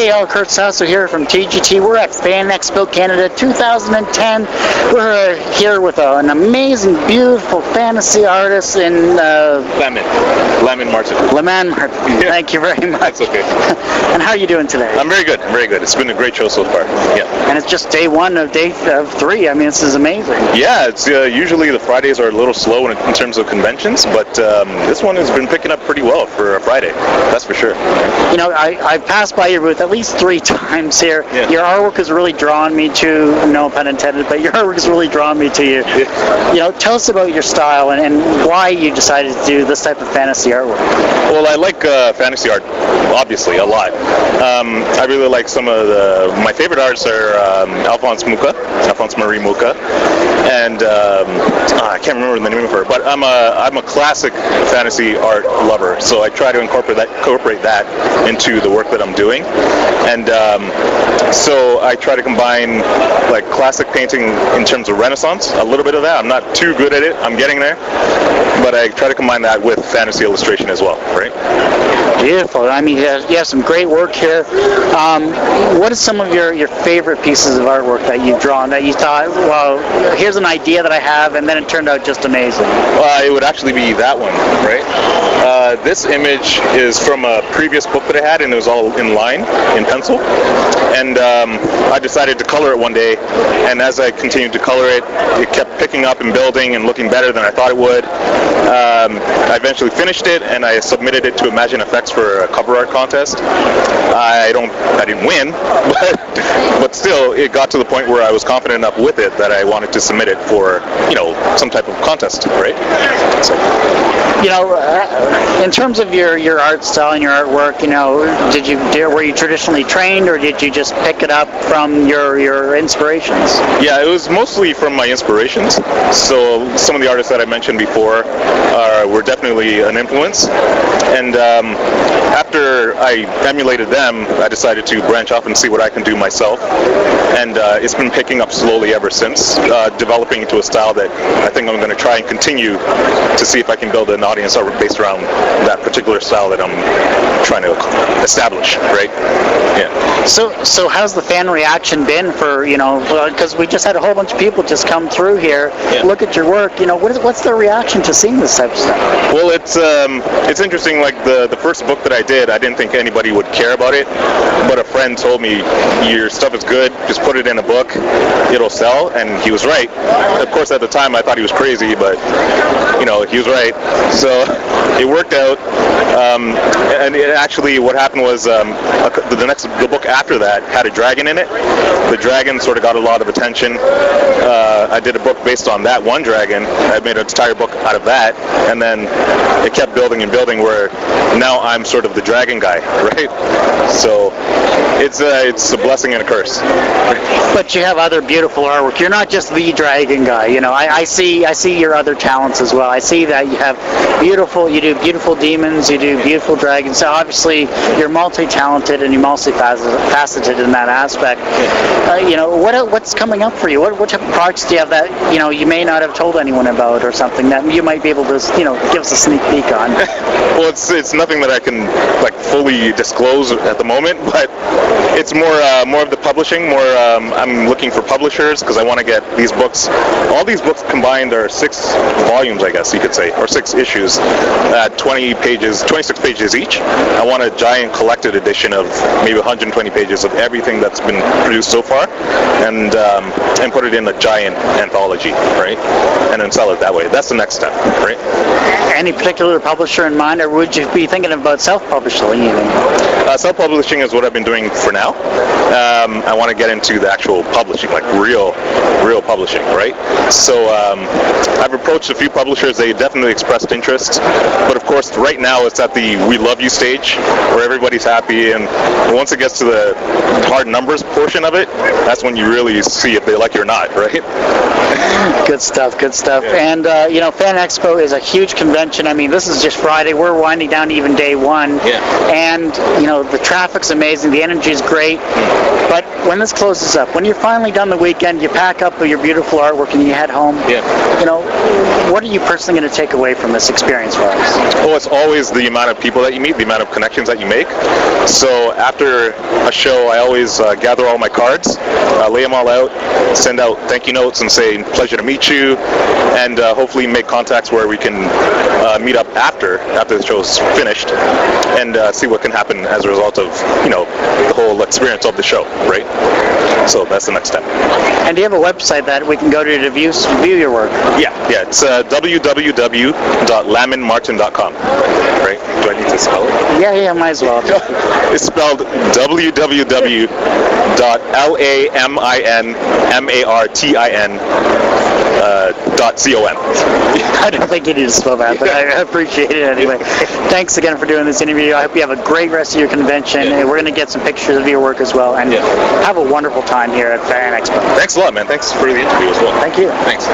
Hey, Kurt Sasso here from TGT. We're at Fan Expo Canada 2010. We're here with an amazing, beautiful fantasy artist in Lamin Martin. Lamin Martin. Yeah. Thank you very much. That's okay. And how are you doing today? I'm very good. It's been a great show so far. Yeah. And it's just day one of day three. I mean, this is amazing. Yeah, it's usually the Fridays are a little slow in terms of conventions, but this one has been picking up pretty well for a Friday. That's for sure. You know, I've passed by your booth at least 3 times here. Yeah. Your artwork has really drawn me to, no pun intended, but your artwork has really drawn me to you. Yeah. You know, tell us about your style and why you decided to do this type of fantasy artwork. Well, I like fantasy art, obviously, a lot. I really like some of my favorite artists are Alphonse Marie Mucha, and I can't remember the name of her, but I'm a classic fantasy art lover, so I try to incorporate that into the work that I'm doing, and so I try to combine like classic painting in terms of Renaissance, a little bit of that. I'm not too good at it, I'm getting there, but I try to combine that with fantasy illustration as well, right? Beautiful. I mean, you have some great work here. What are some of your favorite pieces of artwork that you've drawn that you thought, well, here's an idea that I have, and then it turned out just amazing? It would actually be that one, right? This image is from a previous book that I had, and it was all in line, in pencil. And I decided to color it one day, and as I continued to color it, it kept picking up and building and looking better than I thought it would. I eventually finished it, and I submitted it to Imagine Effects for a cover art contest. I didn't win, but still, it got to the point where I was confident enough with it that I wanted to submit it for, some type of contest, right? So. In terms of your art style and your artwork, were you traditionally trained, or did you just pick it up from your inspirations? Yeah, it was mostly from my inspirations. So some of the artists that I mentioned before were definitely an influence. And after I emulated them, I decided to branch off and see what I can do myself. And it's been picking up slowly ever since, developing into a style that I think I'm going to try and continue to see if I can build an audience based around that particular style that I'm trying to establish, right? Yeah. So how's the fan reaction been for, because we just had a whole bunch of people just come through here, look at your work, what's their reaction to seeing this type of stuff? Well, it's interesting, like the first book that I did, I didn't think anybody would care about it, but a friend told me, your stuff is good, just put it in a book, it'll sell, and he was right. Of course, at the time, I thought he was crazy, but, he was right. So it worked out, and actually what happened was the book after that had a dragon in it. The dragon sort of got a lot of attention. I did a book based on that one dragon. I made an entire book out of that, and then it kept building and building where now I'm sort of the dragon guy, right? So it's a blessing and a curse. But you have other beautiful artwork. You're not just the dragon guy. I see your other talents as well. I see that you do beautiful demons, you do beautiful dragons. So obviously you're multi-talented and you're multifaceted in that aspect. What's coming up for you? What type of projects do you have that you may not have told anyone about, or something that you might be able to give us a sneak peek on? Well, it's nothing that I can fully disclose at the moment, but it's more of the publishing. I'm looking for publishers because I want to get these books. All these books combined are 6 volumes, I guess you could say, or 6 issues, 26 pages each. I want a giant collected edition of maybe 120 pages of everything that's been produced so far, and put it in a giant anthology, right? And then sell it that way. That's the next step, right? Any particular publisher in mind, or would you be thinking about self-publishing even? Self-publishing is what I've been doing for now. I want to get into the actual publishing, like real publishing, right? So I've approached a few publishers. They definitely expressed interest, but of course right now it's at the we love you stage where everybody's happy, and once it gets to the hard numbers portion of it, that's when you really see if they like you or not, right? Good stuff. Yeah. And Fan Expo is a huge convention. I mean, this is just Friday. We're winding down to even day one. Yeah. And the traffic's amazing, the energy's great, but when this closes up, when you're finally done the weekend, you pack up your beautiful artwork and you head home. Yeah. What are you personally going to take away from this experience for us? Well, it's always the amount of people that you meet, the amount of connections that you make. So after a show, I always gather all my cards, lay them all out, send out thank you notes and say pleasure to meet you, and hopefully make contacts where we can meet up after the show's finished and see what can happen as a result of the whole experience of the show, right? So that's the next step. And do you have a website that we can go to view your work? Yeah, it's www.laminmartin.com. Right? Do I need to spell it? Yeah, might as well. It's spelled www.laminmartin.com. I don't think you need to spell that, but I appreciate it anyway. Thanks again for doing this interview. I hope you have a great rest of your convention. Yeah. We're going to get some pictures of your work as well, and have a wonderful time here at Fan Expo. Thanks a lot, man. Thanks for the interview as well. Thank you. Thanks.